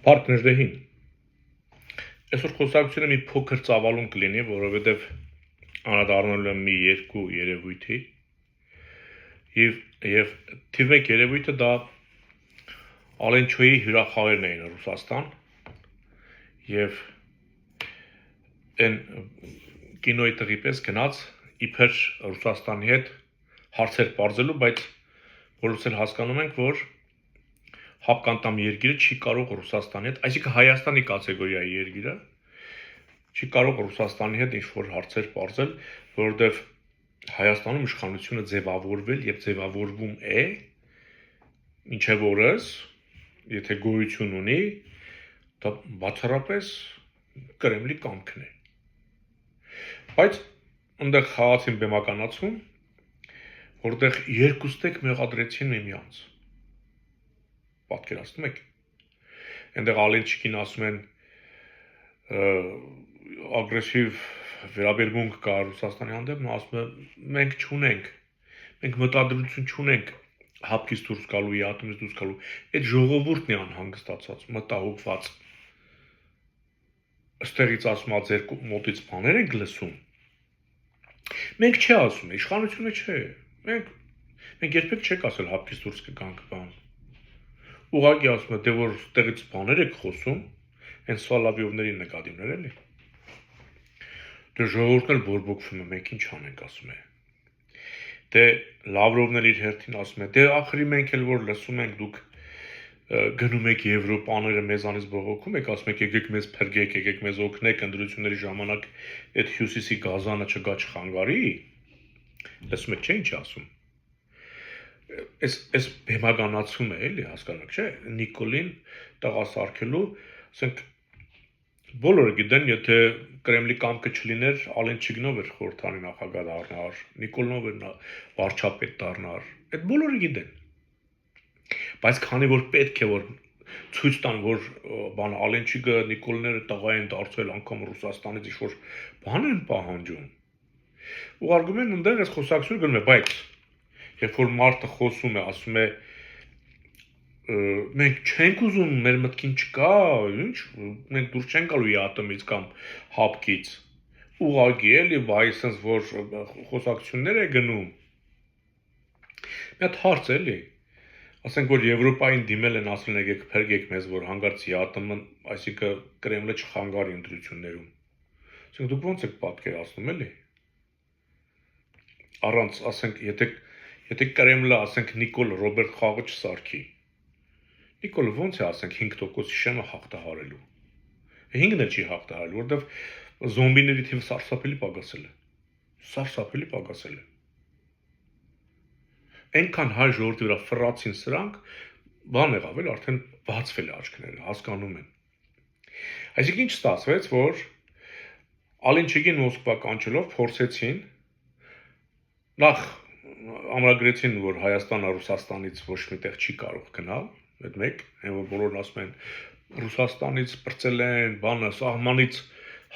Պարտներներին։ Այսօր խոսակցությունը մի փոքր ծավալուն կլինի, որովհետև անդրադառնալու եմ մի երկու երևույթի եւ թիվ 1 երևույթը դա Ալենչոյի հյուրախաղերն էին Ռուսաստան եւ այն կինոյի տղի պես գնաց իբր Ռուսաստանի հետ հարցեր բարձելու, բայց որոնց էլ հասկանում ենք, որ հապկանտամ երկիրը չի կարող Ռուսաստանի հետ, այսինքն Հայաստանի կատեգորիայի երկիրը չի կարող Ռուսաստանի հետ ինչ-որ հարցեր բարձել, որովհետև Հայաստանում իշխանությունը ձևավորվել եւ ձևավորվում է, ինչեւ օրս, եթե գոյություն ունի, դա բացառապես Կրեմլի կամքն է։ Բայց այնտեղ խաղացին բեմականացում, որտեղ երկուստեք մեղադրեցին միմյանց։ Պատկերացնում եք։ Այնտեղ Ալենչիկին ասում են ագրեսիվ վերաբերմունք կա Ռուսաստանի հանդեպ, նա ասում է մենք չունենք, մենք մտադրություն չունենք հապկից դուրս գալու, յատումից դուրս գալու, այդ ժողովուրդն է անհանգստացած, մտահոգված։ Այստեղից ասում է ձեր մոտից բաներ ենք լսում։ Մենք չի ասում, իշխանությունը չէ։ Մենք երբեք չեք ասել հապկից դուրս կգանք բան։ Ուղղակի ասում է, դե որ տեղից բաներ եք խոսում, այն Սալավիովների նկատիվներ էլի։ Դե ժողովուրդն էլ բորբոքվում է, մենք ինչ անենք, ասում է։ Դե Լավրովն էլ իր հերթին ասում է, դե ախրի մենք էլ որ լսում ենք դուք գնում եք Եվրոպաները մեզանից բողոքում եք, ասում եք եկեք մեզ փրկեք, եկեք մեզ օգնեք ընտրությունների ժամանակ այդ հյուսիսի գազանը չգա չխանգարի։ Լսում եք, չէ՞ ինչ ասում։ Այս բեմականացում է էլի, հասկանում եք, չէ՞, Նիկոլին տղասարքելու, ասենք բոլորը գիտեն, եթե Կրեմլի կամքը չլիներ, Ալենչիկնով էր խորհրդանի նախագահ դառնար, Նիկոլնով էր վարչապետ դառնար, այդ բոլորը գիտեն։ Բայց քանի որ պետք է որ ցույց տան, որ բան Ալենչիկը Նիկոլները տղա են դարձել անգամ Ռուսաստանից ինչ-որ բան են պահանջում։ Ուղարկում են այնտեղ այս խոսակցությունը գնում է, բայց երբ որ մարդը խոսում է, ասում է մենք չենք ուզում, մեր մտքին չկա, ինչ, մենք դուրս չենք գալու յատումից կամ հապկից։ Ուղղակի էլի վայսենց որ խոսակցություններ է գնում։ Մի հատ հարց էլի։ Ասենք որ Եվրոպային դիմել են ասել եկեք փրկեք մեզ, որ հանգարց յատումը, այսինքն Կրեմլը չխանգարի ընտրություններում։ Ասենք դուք ո՞նց եք պատկերացնում էլի։ Առանց, ասենք, եթե Կրեմլը, ասենք Նիկոլ Ռոբերտ խաղը չսարքի։ Նիկոլը ո՞նց է, ասենք 5% շեմը հաղթահարելու։ 5-ն էլ չի հաղթահարել, որովհետև զոմբիների թիվը սարսափելի պակասել է։ Սարսափելի պակասել է։ Այնքան հայ ժողովրդի վրա ֆրացին սրանք, բան եղավ էլ արդեն բացվել է աչքները, հասկանում են։ Այսինքն ինչ ստացվեց, որ Ալենչիկին Մոսկվա կանչելով փորձեցին նախ ամրագրեցին, որ Հայաստանը Ռուսաստանից ոչ միտեղ չի կարող գնալ, այդ մեկ, այն որ բոլորն ասում են Ռուսաստանից բրծել են, բանը սահմանից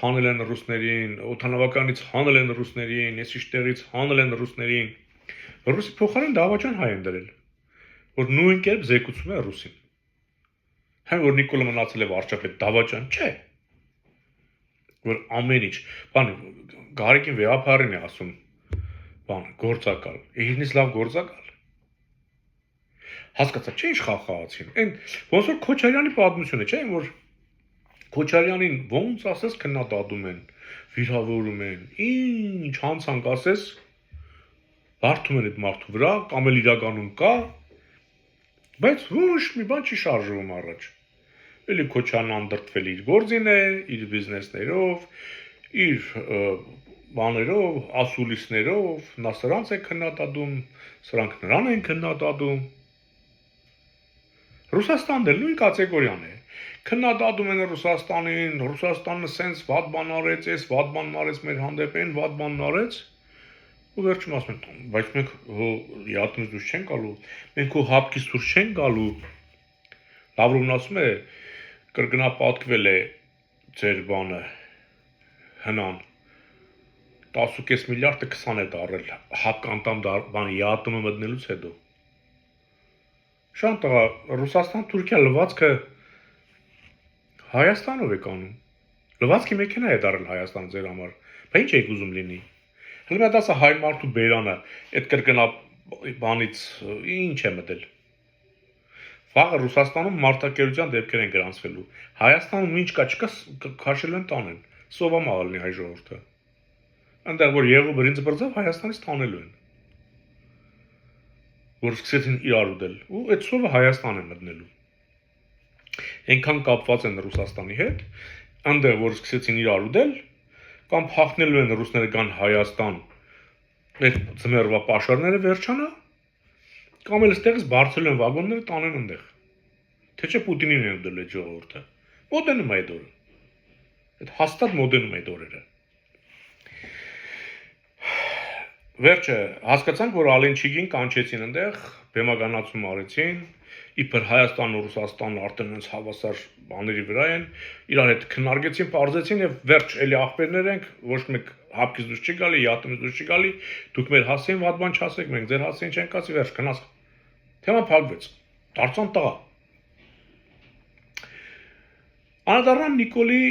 հանել են ռուսներին, օդանավականից հանել են ռուսներին, եսիշտեղից հանել են ռուսներին։ Ռուսի փոխարեն դավաճան հայ են դրել, որ նույն կերպ զեկուցում է ռուսին։ Հա որ Նիկոլը մնացել է վարչապետ, դավաճան չէ։ Որ ամեն ինչ, բան Գարիկին վեհապարին է ասում, բան գործակալ, ինձ լավ գործակալ։ Հասկացա, չէ՞ ինչ խաղացին։ Այն ոնց որ Քոչարյանի պատմությունը, չէ՞, որ Քոչարյանին ոնց ասես քննադատում են, վիրավորում են, ինչ հանցանք ասես բարդում են այդ մարդու վրա, կամ էլ իրականում կա, բայց ոչ մի բան չի շարժվում առաջ։ Էլի Քոչարյանն անդրդվել իր գործին է, իր բիզնեսներով, իր բաներով, ասուլիսներով, նա սրանց է քննադատում, սրանք նրան են քննադատում։ Ռուսաստանն էլ նույն կատեգորիան է։ Քննադատում են Ռուսաստանին, Ռուսաստանը սենց վատ բան արեց, էս վատ բանն արեց մեր հանդեպ, այն վատ բանն արեց։ Ու վերջում ասում են, բայց մենք յատումից դուրս չենք գալու, մենք ու հապկից դուրս չենք գալու։ Լավրովն ասում է, կրկնապատկվել է ձեր բանը, հնան, 10.5 միլիարդը 20 է դարել, հապկանտամ բան յատումը մտնելուց հետո։ Շան տղա, Ռուսաստան-Թուրքիա լվացքը Հայաստանով եք անում։ Լվացքի մեքենա է դարել Հայաստանը ձեր համար։ Բա ինչ եք ուզում լինի։ Հələ դա սա հայ մարդու բերանը, այդ կրկնա բանից ինչ է մտել։ Վաղը Ռուսաստանում մարդակերության դեպքեր են գրանցվելու։ Հայաստանում ինչ կա չկա քաշել են տանեն։ Սովամա լինի հայ ժողովուրդը։ Այնտեղ որ եղու բրինձ բրձավ Հայաստանից տանելու են։ Որ սկսեցին իրար ուտել։ Ու այդ սովը Հայաստան է մտնելու։ Այնքան կապված են Ռուսաստանի հետ, այնտեղ որ սկսեցին իրար ուտել, կամ փախնելու են ռուսները կան Հայաստան, այդ ծմերվա պաշարները վերջանա, կամ էլ այստեղից բարձրել են վագոնները տանեն այնտեղ։ Թե չէ Պուտինին են ուտել այդ ժողովուրդը։ Մոդենում է այդ օրը։ Այդ հաստատ մոդենում է այդ օրերը։ Վերջը հասկացանք, որ Ալենչիգին կանչեցին այնտեղ, բեմականացում արեցին, իբր Հայաստանն ու Ռուսաստանն արդեն այնց հավասար բաների վրա են, իրար հետ քննարկեցին, պարզեցին եւ վերջ էլի ախպերներ ենք, ոչ մեկ հապկից դուրս չի գալի, յատումից դուրս չի գալի, դուք մեր հասցեին վատ բան չասեք, մենք ձեր հասցեին չենք ասի, վերջ գնաց։ Թեման փակվեց։ Դարձան տղա։ Անդարան Նիկոլի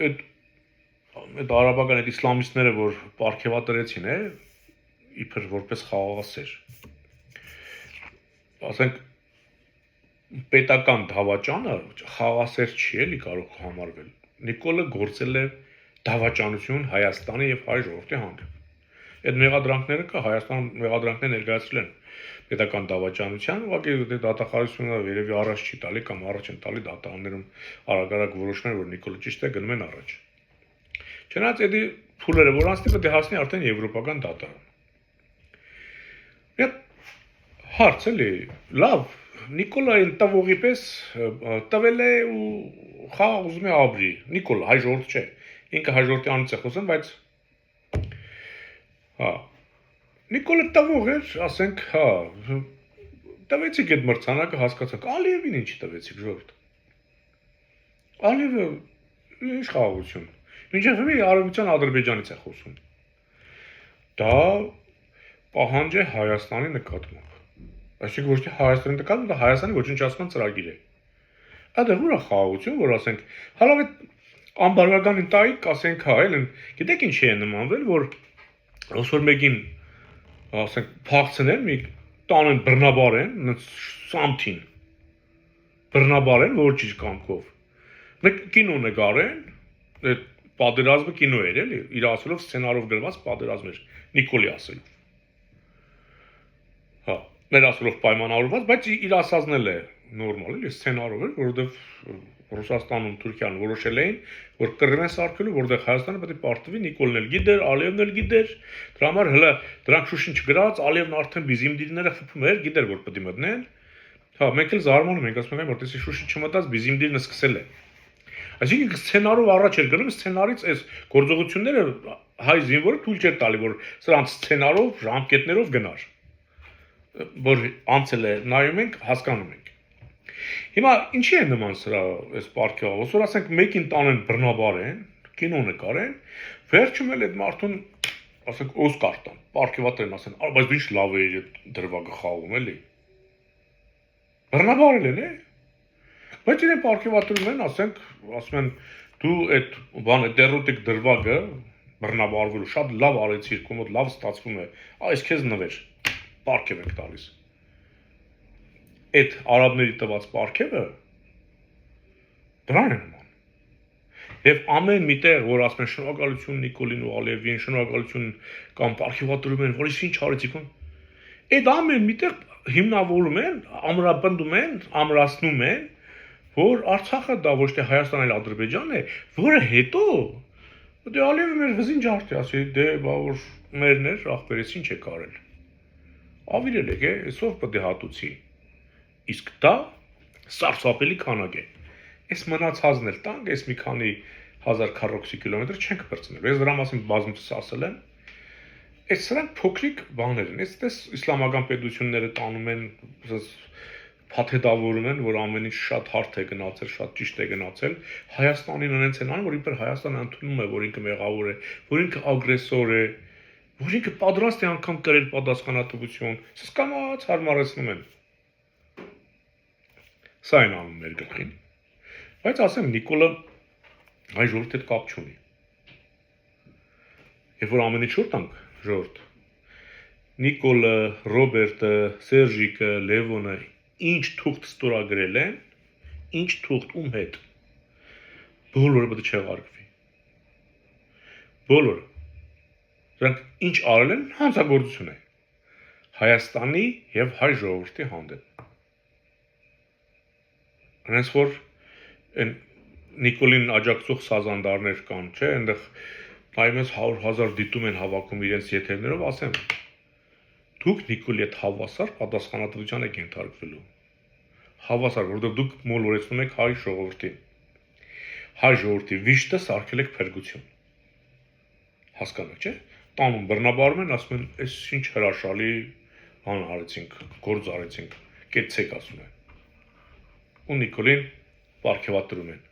այդ արաբական այդ իսլամիստները, որ պարգևատրեցին է, իբր որպես խաղաղասեր։ Ասենք պետական դավաճանը խաղաղասեր չի էլի կարող համարվել։ Նիկոլը գործել է դավաճանություն Հայաստանի եւ հայ ժողովրդի հանդեպ։ Այդ մեղադրանքները կա Հայաստանում մեղադրանքներ ներկայացրել են պետական դավաճանության, ուղղակի դատախազությունը երևի առաջ չի տալի կամ առաջ են տալի դատարաններում արագ որոշներ, որ Նիկոլը ճիշտ է գնում են առաջ։ Չնայած էդի փուլերը, որ անցնի պետք է հասնի արդեն եվրոպական դատարան։ Այդ հարց էլի, լավ, Նիկոլային տվողի պես տվել է ու խաղ ուզում է ապրի։ Նիկոլ հայ ժողովուրդ չէ։ Ինքը հայ ժողովրդի անունից է խոսում, բայց հա Նիկոլը տվող էր, ասենք, հա, տվեցիք այդ մրցանակը, հասկացանք, Ալիևին ինչ տվեցիք ժողովուրդ։ Ալիևը ինչ խաղաղություն։ Մինչև հիմա Արևմտյան Ադրբեջանից է խոսում։ Դա պահանջ է Հայաստանի նկատմամբ։ Այսինքն ոչ թե Հայաստանի նկատմամբ, դա Հայաստանի ոչնչացման ծրագիր է։ Այդտեղ ուր է խաղաղություն, որ ասենք, հալավ այդ անբարոյական ընտայիկ, ասենք, հա, էլ գիտեք ինչի է նմանվել, որ ոսոր մեկին ասենք փախցնեն, մի տանեն բռնաբարեն, սամթին բռնաբարեն, որ ճիշտ կամքով։ Մեկ կինո նկարեն, այդ պատերազմը կինո էր, էլի, իր ասելով սցենարով գրված պատերազմ էր, Նիկոլի ասելով։ Հա, մեր ասելով պայմանավորված, բայց իր ասածն էլ է նորմալ, էլի, սցենարով էր, որովհետև Ռուսաստանում, Թուրքիան որոշել էին, որ կռիվ են սարքելու, որտեղ Հայաստանը պետք է պարտվի, Նիկոլն էլ գիտեր, Ալիևն էլ գիտեր, դրա համար հələ դրանք շուշին չգրած, Ալիևն արդեն բիզիմդիրները խփում էր, գիտեր, որ պետք է մտնեն։ Հա, մենք էլ զարմանում ենք, ասում ենք, որտեսի շուշի չմտած բիզիմդիրն սկսել է։ Այսինքն սցենարով առաջ էր գնում, սցենարից այս գործողությունները հայ զինվորը թույլ չէր տալի, որ սրանց սցենարով, ժամկետներով գնար։ Որ անցել է, նայում ենք, հասկանում ենք։ Հիմա ինչի է նման սրա այս պարգևը, ոսոր ասենք մեկին տանեն բռնաբարեն, կինո նկարեն, վերջում էլ այդ մարդուն ասենք Օսկար տան, պարգևատրեն, ասեն, բայց ինչ լավ է դրվագը խաղում էլի։ Բռնաբարել են, բայց իրեն պարգևատրում են, ասենք, ասում են դու այդ բանը տերոտիկ դրվագը բռնաբարվելու շատ լավ արեցիր, քո մոտ լավ ստացվում է, այս քեզ նվեր, պարգև ենք տալիս։ Այդ արաբների տված պարգևը դրան է նման։ Եվ ամեն մի տեղ, որ ասում են շնորհակալություն Նիկոլին ու Ալիևին, շնորհակալություն կամ պարգևատրում են, որ ինչ արեցիք, այդ ամեն մի տեղ հիմնավորում են, ամրապնդում են, ամրացնում են, որ Արցախը դա ոչ թե Հայաստան այլ Ադրբեջան է, որը հետո դե Ալիևը մեր վզին ջարդի, ասի, դե բա որ մերն էր, ախպերից ինչ է կարել։ Ավիրել եք, այսով պետք է հատուցի։ Իսկ դա սարսափելի քանակ է։ Այս մնացածն էլ տանք, այս մի քանի հազար քառակուսի կիլոմետր չենք բրցնելու։ Ես դրա մասին բազմիցս ասել եմ։ Այս սրանք փոքրիկ բաներ են։ Այսպես իսլամական պետությունները տանում են, փաթեթավորում են, որ ամեն ինչ շատ հարթ է գնացել, շատ ճիշտ է գնացել։ Հայաստանին այնց են անում, որ իբր Հայաստանը ընդունում է, որ ինքը մեղավոր է, որ ինքը ագրեսոր է, որ ինքը պատրաստ է անգամ կրել պատասխանատվություն։ Սա կամաց հարմարեցնում են։ Սա են անում մեր գլխին։ Բայց ասեմ Նիկոլը հայ ժողովրդի հետ կապ չունի։ Երբ որ ամենից շուտ ենք ժողովուրդ, Նիկոլը, Ռոբերտը, Սերժիկը, Լևոնը ինչ թուղթ ստորագրել են, ինչ թուղթ ում հետ, բոլորը պետք է չեղարկվի։ Բոլորը։ Դրանք ինչ արել են, հանցագործություն է Հայաստանի եւ հայ ժողովրդի հանդեպ։ Հենց որ այն Նիկոլին աջակցող սազանդարներ կան, չէ, այնտեղ նայումս 100,000 դիտում են հավաքում իրենց եթերներով, ասեմ, դուք Նիկոլի հետ հավասար պատասխանատվության եք ենթարկվելու։ Հավասար, որովհետև դուք մոլորեցնում եք հայ ժողովրդին։ Հայ ժողովրդի վիշտը սարքել եք փրկություն։ Հասկանում եք, չէ՞։ Տանում բռնաբարում են, ասում են, «Էս ինչ հրաշալի բան արեցինք, գործ արեցինք, կեցցեք», ասում են։ Ու Նիկոլին պարգևատրում են։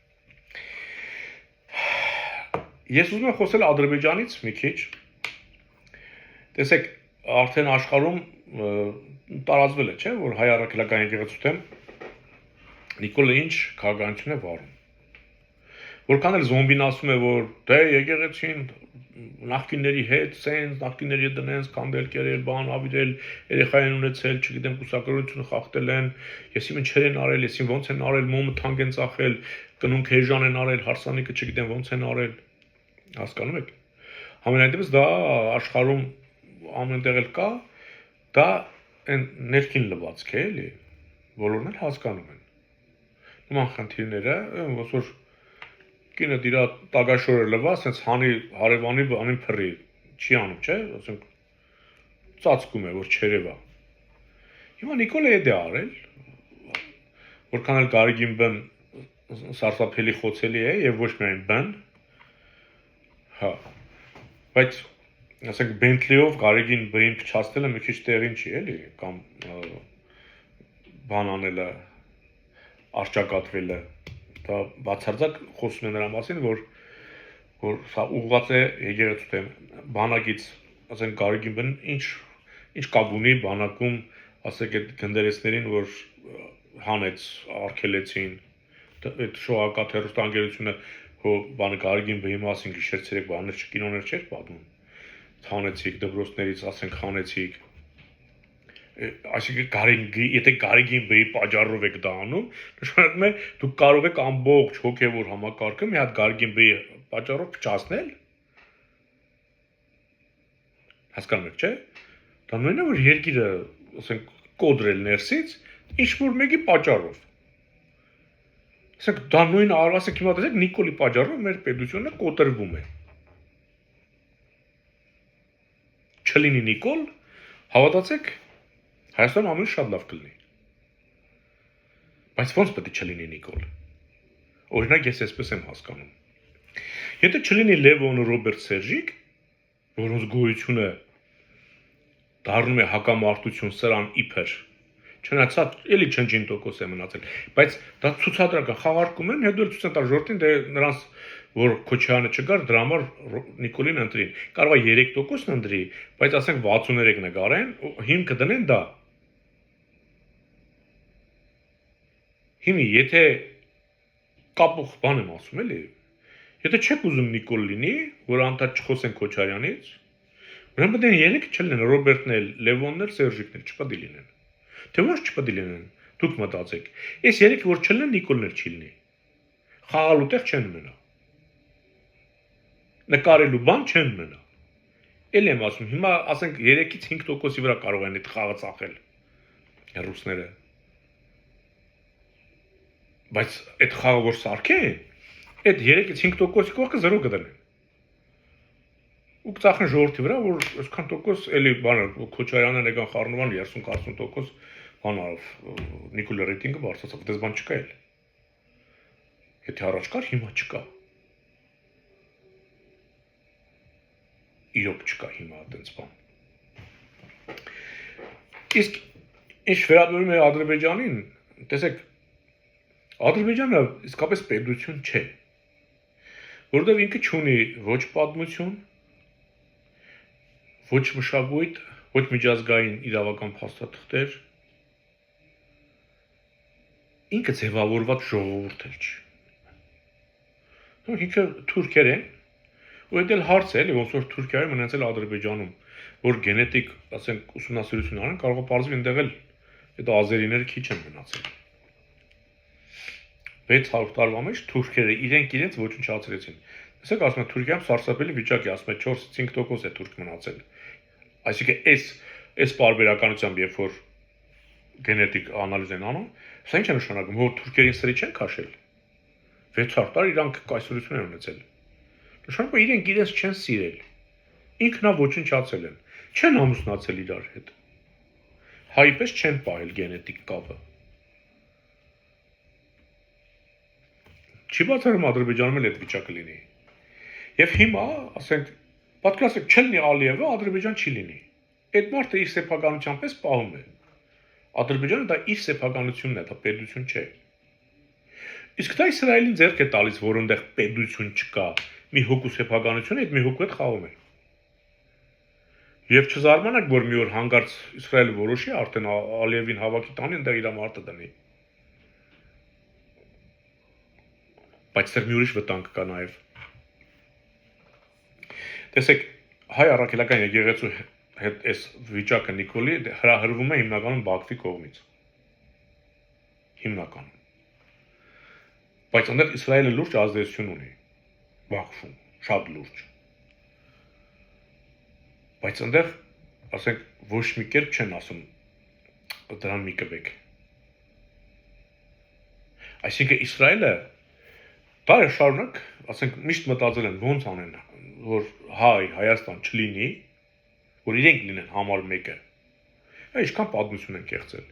Ես ուզում եմ խոսել Ադրբեջանից մի քիչ։ Տեսեք, արդեն աշխարհում տարածվել է, չէ՞, որ հայ առաքելական եկեղեցու դեմ Նիկոլը ինչ քաղաքականություն է վարում։ Որքան էլ զոմբին ասում է, որ դե եկեղեցին նախկինների հետ, սենց, նախկինների հետ դնենց, կանդել կերել, բան ավիրել, երեխային ունեցել, չգիտեմ, կուսակրությունը խախտել են, եսիմը չեր են արել, եսին ոնց են արել, մոմը թանկ են ծախել, կնունք հեժան են արել, հարսանիքը չգիտեմ ոնց են արել, հասկանում եք։ Համենայնդեպս դա աշխարհում ամենտեղ էլ կա, դա այն ներքին լվացք է, էլի, բոլորն էլ հասկանում են։ Նման խնդիրները, ոնց որ կինը դիրա տագաշորը լվա, ասենց հանի հարևանի բանին փռի, չի անում, չէ, ասենք ծածկում է, որ չերևա։ Հիմա Նիկոլը էդ է արել, որքան էլ Գարեգին բն սարսափելի խոցելի է եւ ոչ միայն բն, հա, բայց ասենք Բենթլիով Գարեգին բին փչացնելը մի քիչ տեղին չի, էլի, կամ բան անելը, արճակատվելը, դա բացարձակ խոսում է նրա մասին, որ սա ուղղված է եկեղեցու դեմ, բանակից, ասենք Գարեգին բն ինչ կապ ունի բանակում, ասեք այդ գնդերեսներին, որ հանեց, արգելեցին, այդ շոհակաթ հեռուստաընկերությունը, որ բանը Գարեգին բնի մասին գիշեր-ցերեկ բաներ չկինոներ չէր պատմում, հանեցիք դպրոցներից, ասենք հանեցիք, այսինքն եթե Գարեգին բնի պատճառով եք դա անում, նշանակում է դուք կարող եք ամբողջ հոգևոր համակարգը մի հատ Գարեգին բնի պատճառով փչացնել, հասկանում եք, չէ՞։ Դա նույնն է, որ երկիրը, ասենք, կոդրել ներսից, ինչ-որ մեկի պատճառով։ Ասենք, դա նույն ասենք հիմա տեսեք Նիկոլի պատճառով մեր պետությունը կոտրվում է։ Չլինի Նիկոլ, հավատացեք, Հայաստանը ամենից շատ լավ կլինի։ Բայց ո՞նց պետք է չլինի Նիկոլ։ Օրինակ ես այսպես եմ հասկանում։ Եթե չլինի Լևոն, Ռոբերտ, Սերժիկ, որոնց գոյությունը դառնում է հակամարտություն սրան իբր, չնայած էլի չնչին% է մնացել, բայց դա ցուցադրական խաղարկում են, հետո էլ ցույց են տալ ժողովրդին, դե նրանց որ Քոչարյանը չգար, դրա համար Նիկոլին ընտրին։ Կարող է 3%-ն ընտրի, բայց ասենք 63 նկարեն, հիմքը դնեն դա։ Հիմի, եթե կապող բան եմ ասում, էլի, եթե չեք ուզում Նիկոլ լինի, որ անդադ չխոսեն Քոչարյանից, ուրեմն պետք է 3 չլինեն, Ռոբերտն էլ, Լևոնն էլ, Սերժիկն էլ չպետք է լինեն։ Թե ոչ չպետք է լինեն, դուք մտածեք։ Այս 3 որ չլինեն, Նիկոլն էլ չի լինի։ Խաղալու տեղ չեն ունենա։ Նկարելու բան չեն ունենա։ Էլ եմ ասում, հիմա ասենք 3-ից 5%-ի վրա կարող են այդ խաղը ծախել ռուսները։ Բայց այդ խաղը որ սարքեն, այդ 3-ից 5%-ի կողքը 0 կդնեն։ Ու կծախեն ժողովրդի վրա, որ այսքան տոկոս էլի բանը Քոչարյանը եկան խառնման 30-40% բան արավ, Նիկոլի ռեյտինգը բարձրացավ, դες բան չկա էլ։ Եթե առաջ կար, հիմա չկա։ Իրոք չկա հիմա այդպես բան։ Իսկ ինչ վերաբերում է Ադրբեջանին, տեսեք, Ադրբեջանը իսկապես պետություն չէ, որովհետև ինքը չունի ոչ պատմություն, ոչ մշակույթ, ոչ միջազգային իրավական փաստաթղթեր, ինքը ձևավորված ժողովուրդ էլ չի։ Ինքը թուրքեր են, ու դա էլ հարց է, էլի, ոնց որ Թուրքիայում մնացել Ադրբեջանում, որ գենետիկ, ասենք, ուսումնասիրություն անեն, կարող է պարզվի այնտեղ էլ այդ ազերիները քիչ են մնացել։ 600 տարվա մեջ թուրքերը իրենք ոչնչացրեցին։ Տեսեք, ասում են Թուրքիայում սարսափելի վիճակ է, ասում են 4-5% է թուրք մնացել։ Այսինքն այս պարբերականությամբ, երբ որ գենետիկ անալիզ են անում, սա ինչ է նշանակում, որ թուրքերին սրի չեն քաշել։ 600 տարի իրանք կայսրություն են ունեցել։ Նշանակում է իրենք իրենց չեն սիրել։ Ինքնա ոչնչացել են, չեն ամուսնացել իրար հետ։ Հայի պես չեն պահել գենետիկ կապը։ Չի բացառում Ադրբեջանում էլ այդ վիճակը լինի։ Եվ հիմա, ասենք, պատկերացրեք, չլինի Ալիևը, Ադրբեջան չի լինի։ Այդ մարդը իր սեփականության պես պահում է։ Ադրբեջանը դա իր սեփականությունն է, դա պետություն չէ։ Իսկ դա Իսրայելին ձեռք է տալիս, որ այնտեղ պետություն չկա, մի հոգու սեփականություն է, այդ մի հոգու հետ խաղում է։ Եվ չզարմանաք, որ մի օր հանկարծ Իսրայելը որոշի արդեն Ալիևին հավաքի տանի, այնտեղ իր մարդը դնի։ Բայց դեռ մի ուրիշ վտանգ կա նաև։ Տեսեք, հայ առաքելական եկեղեցու հետ այս վիճակը Նիկոլի հրահրվում է հիմնականում Բաքվի կողմից։ Հիմնականում։ Բայց այնտեղ Իսրայելը լուրջ ազդեցություն ունի Բաքվում, շատ լուրջ։ Բայց այնտեղ, ասենք, ոչ մի կերպ չեն ասում դրան մի կբեք։ Այսինքն Իսրայելը դարեր շարունակ, ասենք, միշտ մտածել են ոնց անեն, որ Հայաստան չլինի, որ իրենք լինեն համար մեկը։ Ինչքան պատմություն են կեղծել։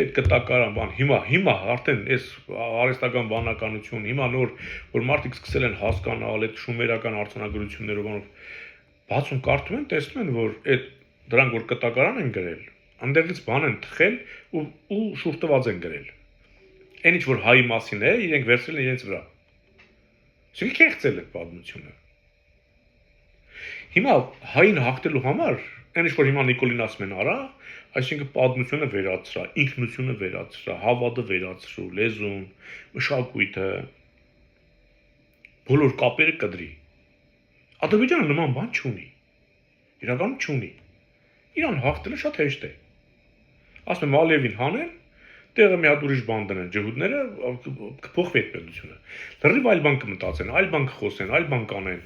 Այդ կտակարան բան, հիմա արդեն այս արհեստական բանականություն, հիմա նոր, որ մարդիկ սկսել են հասկանալ այդ շումերական արձանագրություններով, բացում կարդում են, տեսնում են, որ այդ դրանք որ կտակարան են գրել, այնտեղից բան են թխել ու շուրթված են գրել։ Այն ինչ որ հայի մասին է, իրենք վերցրել են իրենց վրա։ Սուի կեղծել է պատմությունը։ Հիմա հային հաղթելու համար, այն ինչ որ հիմա Նիկոլին ասում են արա, այսինքն պատմությունը վերացրա, ինքնությունը վերացրա, հավատը վերացրու, լեզուն, մշակույթը, բոլոր կապերը կդրի։ Ադրբեջանը նման բան չունի։ Իրականում չունի։ Իրան հաղթելը շատ հեշտ է։ Ասում եմ Ալիևին հանեն, տեղը մի հատ ուրիշ բան դնեն, ջհուդները կփոխվի այդ պետությունը։ Լրիվ այլ բան կմտածեն, այլ բան կխոսեն, այլ բան կանեն։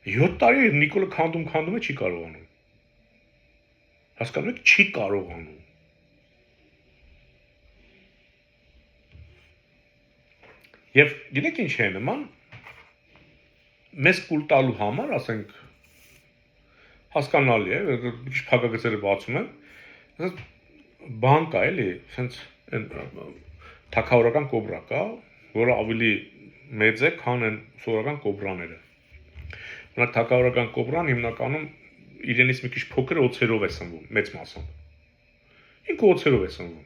7 տարի Նիկոլը քանդում է, չի կարողանում։ Հասկանում եք, չի կարողանում։ Եվ գիտեք ինչ է նման, մեզ կուլ տալու համար, ասենք, հասկանալի է, քիչ փակագծերը բացում են, բան կա էլի, սենց թագավորական կոբրա կա, որը ավելի մեծ է, քան են սովորական կոբրաները։ Մենակ թագավորական կոբրան հիմնականում իրենից մի քիչ փոքր օձերով է սնվում, մեծ մասամբ։ Ինքը օձերով է սնվում։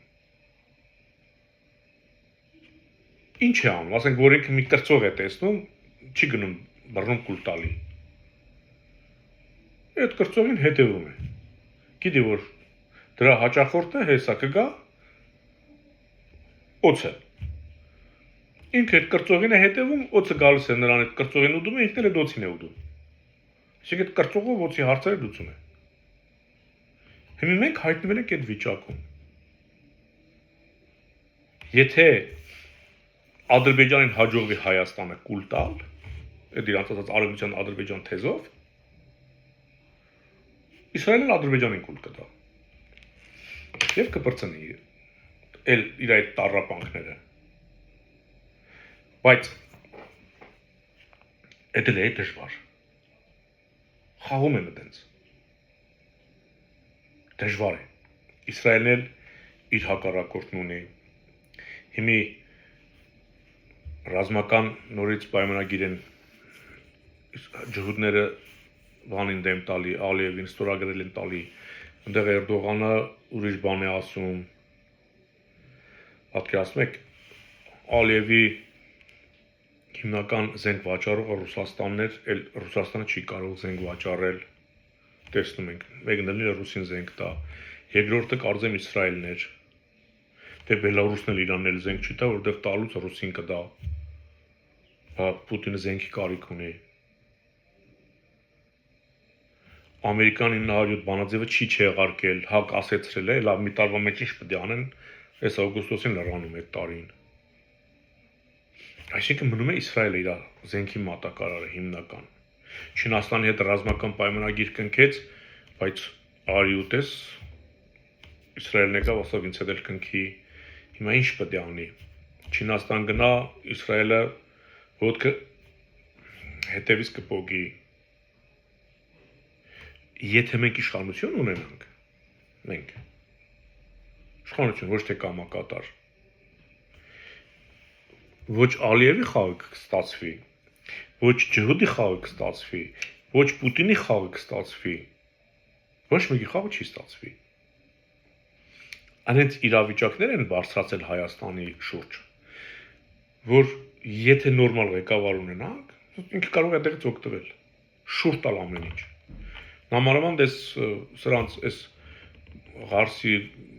Ինչ է անում, ասենք, որ ինքը մի կրծող է տեսնում, չի գնում բռնում կուլ տալի։ Այդ կրծողին հետևում է։ Գիտի որ դրա հաճախորդը հեսա կգա օձը։ Ինքը այդ կրծողին է հետևում, օձը գալիս է նրան այդ կրծողին ուդում է, ինքն էլ այդ օձին է ուդում։ Այսինքն այդ կրծողով օձի հարցերը լուծում է։ Հիմա մենք հայտնվել ենք այդ վիճակում։ Եթե Ադրբեջանին հաջողվի Հայաստանը կուլ տալ, այդ իրանց ասած արևմտյան Ադրբեջան թեզով, Իսրայելն Ադրբեջանին կուլ կտա։ Եվ կպրծնի էլ իր այդ տառապանքները։ Բայց դա էլ է դժվար։ Խաղում են այդպես։ Դժվար է։ Իսրայելն էլ իր հակառակորդն ունի։ Հիմի ռազմական նորից պայմանագիր են ջհուդները բանին դեմ տալի, Ալիևին ստորագրել են տալի, այնտեղ Էրդողանը ուրիշ բան է ասում։ Պատկերացնում եք, Ալիևի հիմնական զենք վաճառողը Ռուսաստանն էր, էլ Ռուսաստանը չի կարող զենք վաճառել։ Տեսնում ենք, մեկն էլ ռուսին զենք տա, երկրորդը կարծեմ Իսրայելն էր։ Դե Բելարուսն էլ Իրանն էլ զենք չի տա, որտեղ տալուց ռուսին կտա։ Պուտինը զենքի կարիք ունի։ Ամերիկան 907 բանաձևը չի չեղարկել, հակ ասեցրել է, լավ մի տարվա մեջ ինչ պետք է անեն, այս օգոստոսին լրանում է տարին։ Այսինքն մնում է Իսրայելը իր զենքի մատակարարը հիմնական։ Չինաստանի հետ ռազմական պայմանագիր կնքեց, բայց արի ուտես Իսրայելն եկավ, ասավ ինձ հետ էլ կնքի։ Հիմա ինչ պետք է անի։ Չինաստան գնա, Իսրայելը ոտքը հետևից կպոգի։ Եթե մենք իշխանություն ունենանք, մենք իշխանություն ոչ թե կամակատար, ոչ Ալիևի խաղը կստացվի, ոչ Ջհուդի խաղը կստացվի, ոչ Պուտինի խաղը կստացվի, ոչ մեկի խաղը չի ստացվի։ Այնց իրավիճակներ են բարձրացել Հայաստանի շուրջ, որ եթե նորմալ ղեկավար ունենանք, ինքը կարող է այդտեղից օգտվել, շուրջ տալ ամեն ինչ։ Նամանավանդ սրանց այս Ղարսի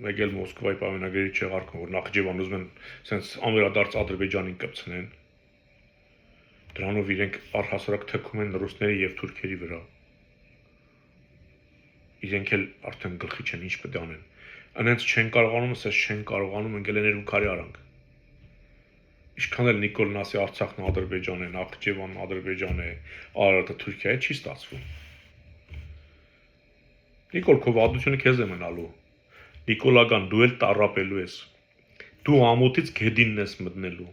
մեկ էլ Մոսկվայի պայմանագրերի չեղարկում, որ Նախիջևան ուզում են սենց ամերադարձ Ադրբեջանին կպցնեն։ Դրանով իրենք առհասարակ թքում են ռուսների եւ թուրքերի վրա։ Իրենք էլ արդեն գլխի չեն ինչ պետք է անեն։ Անենց չեն կարողանում, ասես չեն կարողանում ընկել են 2 քարի արանք։ Ինչքան էլ Նիկոլն ասի Արցախն Ադրբեջան է, Նախիջևանն Ադրբեջան է, Արարատը Թուրքիա է, չի ստացվում։ Նիկոլ, քո վատությունը քեզ է մնալու։ Նիկոլական դու էլ տառապելու ես։ Դու ամոթից գեդինն ես մտնելու։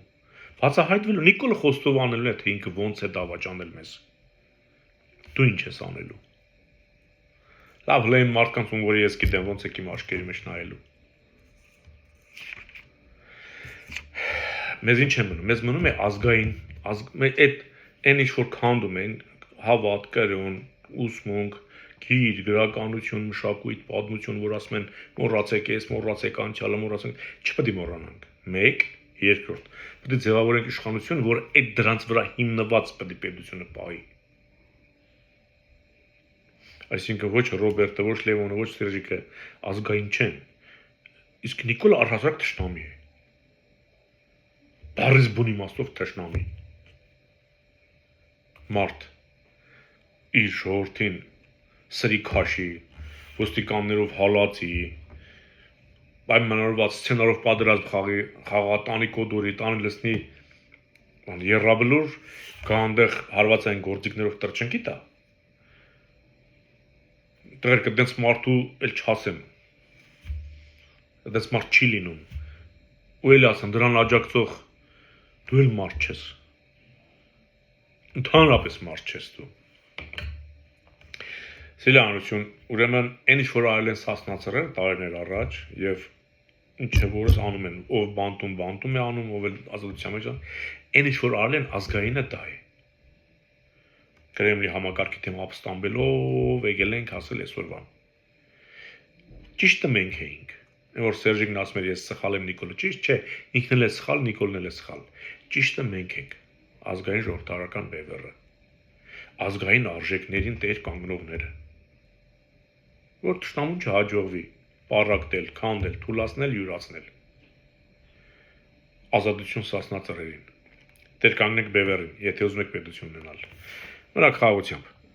Բացահայտվելու Նիկոլը խոստովանելու է, թե ինքը ոնց է դավաճանել մեզ։ Դու ինչ ես անելու։ Լավ, լայն մարդկանց ում որ ես գիտեմ ոնց է իմ աչքերի մեջ նայելու։ Մեզ ինչ է մնում։ Մեզ մնում է ազգային, այդ այն ինչ որ քանդում են, հավատ, կրոն, ուսմունք, գիր, գրականություն, մշակույթ, պատմություն, որ ասում են մոռացեք էս, մոռացեք անցյալը, մոռացեք, չպետք է մոռանանք։ 1, 2. Պետք է ձևավորենք իշխանություն, որ այդ դրանց վրա հիմնված պետք է պետությունը պահի։ Այսինքն ոչ Ռոբերտը, ոչ Լևոնը, ոչ Սերժիկը ազգային չեն։ Իսկ Նիկոլը առհասարակ թշնամի է։ Բառից բուն իմաստով թշնամի։ Մարդ իր ժողովրդին սրի քաշի, ոստիկաններով հալածի, պայմանավորված սցենարով պատերազմ խաղի, խաղատանի կոդորի, տանի լցնի երրաբլուր, գանդեղ հարվածային գործիքներով տրճնքի տա։ Տղերքը դենց մարդու էլ չասեմ, դենց մարդ չի լինում, ու էլ ասեմ, դրան աջակցող դու էլ մարդ չես, ընդհանրապես մարդ չես դու։ Սիլյանություն, ուրեմն այն ինչ որ արել են Սասնացրերը տարիներ առաջ եւ ինչը որս անում են, ով բանտում է անում, ով էլ ազատության մեջ, այն ինչ որ արել են ազգայինը դա է։ Կրեմլի համակարգի թեմ ապստամբելով եկել ենք ասել այսօրվան։ Ճիշտը մենք էինք։ Որ Սերժիկն ասում էր ես սխալ եմ, Նիկոլը ճիշտ չէ, ինքն էլ է սխալ, Նիկոլն էլ է սխալ։ Ճիշտը մենք ենք։ Ազգային ժողովրդական բևեռը։ Ազգային արժեքներին տեր կանգնողները։ Որ թշնամուն չհաջողվի, պառակտել, քանդել, թուլացնել, յուրացնել։ Ազատություն Սասնա ծռերին։ Տեր կանգնեք բևեռին, եթե ուզում եք պետություն ունենալ։ Մնաք խաղաղությամբ։